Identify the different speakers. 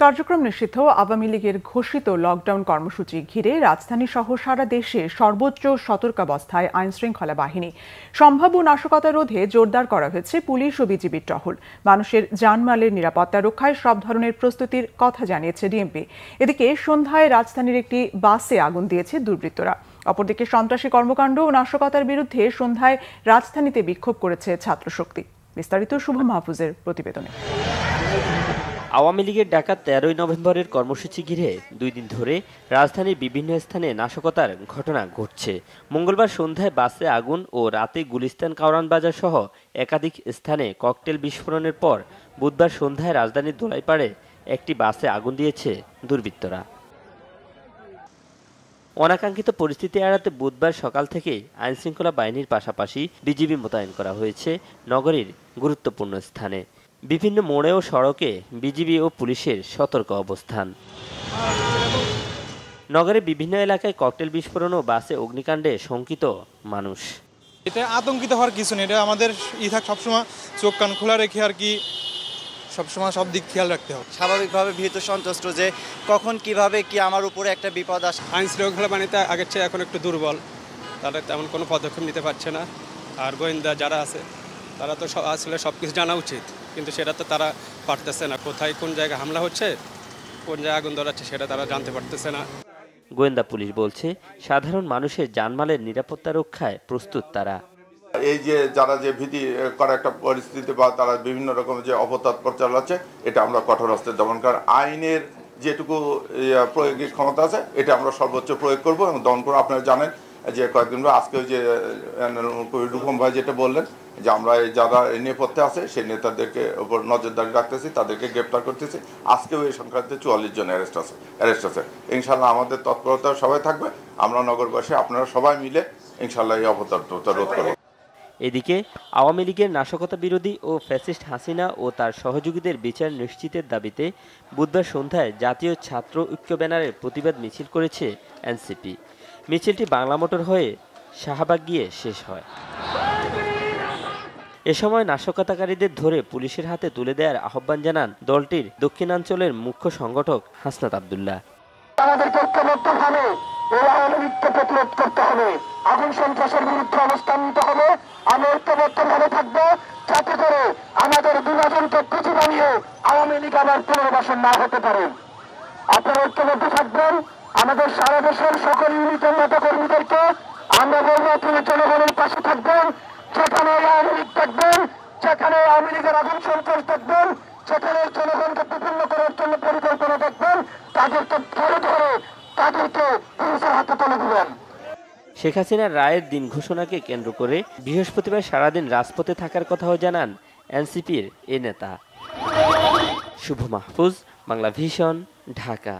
Speaker 1: কার্যক্রম নিষিদ্ধ আওয়ামী লীগের ঘোষিত লকডাউন কর্মসূচি ঘিরে রাজধানী সহ সারা দেশে সর্বোচ্চ সতর্কাবস্থায় আইনশৃঙ্খলা বাহিনী। সম্ভাব্য নাশকতা রোধে জোরদার করা হয়েছে পুলিশ ও বিজিবির টহল। মানুষের জানমালের নিরাপত্তা রক্ষায় সব ধরনের প্রস্তুতির কথা জানিয়েছে ডিএমপি। এদিকে সন্ধ্যায় রাজধানীর একটি বাসে আগুন দিয়েছে দুর্বৃত্তরা। অপরদিকে সন্ত্রাসী কর্মকাণ্ড ও নাশকতার বিরুদ্ধে সন্ধ্যায় রাজধানীতে বিক্ষোভ করেছে ছাত্রশক্তি। বিস্তারিত শুভ মাহফুজের প্রতিবেদনে।
Speaker 2: আওয়ামী লীগের ডাকা 13ই নভেম্বরের কর্মসূচি ঘিরে 2 দিন ধরে রাজধানীর বিভিন্ন স্থানে নাশকতার ঘটনা ঘটছে। মঙ্গলবার সন্ধ্যায় বাসে আগুন ও রাতে গুলিস্তান কাওরান বাজার সহ একাধিক স্থানে ককটেল বিস্ফোরণের পর বুধবার সন্ধ্যায় রাজধানীর দোলাইপাড়ে একটি বাসে আগুন দিয়েছে দুর্বৃত্তরা। অনাকাঙ্ক্ষিত পরিস্থিতি এড়াতে বুধবার সকাল থেকে আইনশৃঙ্খলা বাহিনীর পাশাপাশি বিজিবি মোতায়েন করা হয়েছে নগরীর গুরুত্বপূর্ণ স্থানে। বিভিন্ন মোড়ে ও সড়কে বিজিবি ও পুলিশের সতর্ক অবস্থান। নগরের বিভিন্ন এলাকায় ককটেল বিস্ফোরণ ও বাসে অগ্নিকাণ্ডে শঙ্কিত মানুষ।
Speaker 3: এটা আতঙ্কিত হওয়ার কিছু নেই, এটা আমাদের সবসময় চোখ কান খোলা রেখে আর কি সবসময় সব দিক খেয়াল রাখতে হবে।
Speaker 4: স্বাভাবিকভাবে ভীত সন্ত্রস্ত যে কখন কিভাবে কি আমার উপরে একটা বিপদ আসে।
Speaker 5: আইন শৃঙ্খলা বাহিনীতে আগের চেয়ে এখন একটু দুর্বল, তারা তেমন কোনো পদক্ষেপ নিতে পারছে না। আর গোয়েন্দা যারা আছে তারা তো আসলে সব কিছু জানা উচিত, কিন্তু সেটা তো তারা পারতেছে না। কোথায় কোন জায়গায় হামলা হচ্ছে, কোন জায়গায় আগুন ধরাচ্ছে সেটা তারা জানতে পারতেছে না।
Speaker 2: গোয়েন্দা পুলিশ বলছে সাধারণ মানুষের জানমালের নিরাপত্তা রক্ষায় প্রস্তুত তারা।
Speaker 6: এই যে যারা যে ভীতি করা একটা পরিস্থিতি বা তারা বিভিন্ন রকম যে অপতৎপর চালাচ্ছে, এটা আমরা কঠোর হস্তে দমন করার আইনের যেটুকু প্রয়োগের ক্ষমতা আছে এটা আমরা সর্বোচ্চ প্রয়োগ করব এবং দমন করবো। আপনারা জানেন যে কয়েকদিন আজকে যে রূপম ভাই যেটা বললেন যে আমরা যারা নেপথ্যে আছে সেই নেতাদেরকে উপর নজরদারি রাখতেছি, তাদেরকে গ্রেপ্তার করতেছি। আজকেও এই সংক্রান্তে 44 জন অ্যারেস্ট আছে। ইনশাল্লাহ আমাদের তৎপরতা সবাই থাকবে। আমরা নগরবাসী আপনারা সবাই মিলে ইনশাল্লাহ এই অপতৎপরতা রোধ করব।
Speaker 2: এদিকে আওয়ামী লীগের নাশকতা বিরোধী ও ফ্যাসিস্ট হাসিনা ও তার সহযোগীদের বিচার নিশ্চিতের দাবিতে বুধবার সন্ধ্যায় জাতীয় ছাত্র ঐক্য ব্যানারের প্রতিবাদ মিছিল করেছে এনসিপি। মিছিলটি বাংলা মোটর হয়ে শাহবাগ গিয়ে শেষ হয়। এ সময় নাশকতাকারীদের ধরে পুলিশের হাতে তুলে দেওয়ার আহ্বান জানান দলটির দক্ষিণাঞ্চলের মুখ্য সংগঠক হাসনাত আব্দুল্লাহ।
Speaker 7: আমাদেরকে ঐক্যবদ্ধভাবে এই আওয়ামী লীগকে প্রতিরোধ করতে হবে, আগুন সন্ত্রাসের বিরুদ্ধে অবস্থান নিতে হবে। আমরা ঐক্যবদ্ধভাবে থাকবো যাতে করে আমাদের বিভাজনকে পুঁজি বানিয়ে আওয়ামী লীগ আবার পুনর্বাসন না হতে পারে। আপনারা ঐক্যবদ্ধ থাকবেন। আমাদের সারা দেশের সকল ইউনিটের নেতা কর্মীদেরকে আমরা বলবো আপনি জনগণের পাশে থাকবেন। যেখানে আওয়ামী লীগ থাকবেন, যেখানে আওয়ামী লীগের আগুন সন্ত্রাস থাকবেন, যেখানে জনগণকে বিপন্ন করার জন্য পরিকল্পনা দেখবেন, তাদেরকে ধরে তাদেরকে পুলিশের হাতে তুলে দিবেন।
Speaker 2: শেখ হাসিনার রায়ের দিন ঘোষণাকে কেন্দ্র করে বৃহস্পতিবার সারাদিন রাজপথে থাকার কথাও জানান এনসিপির এ নেতা। শুভ মাহফুজ, বাংলা ভিশন, ঢাকা।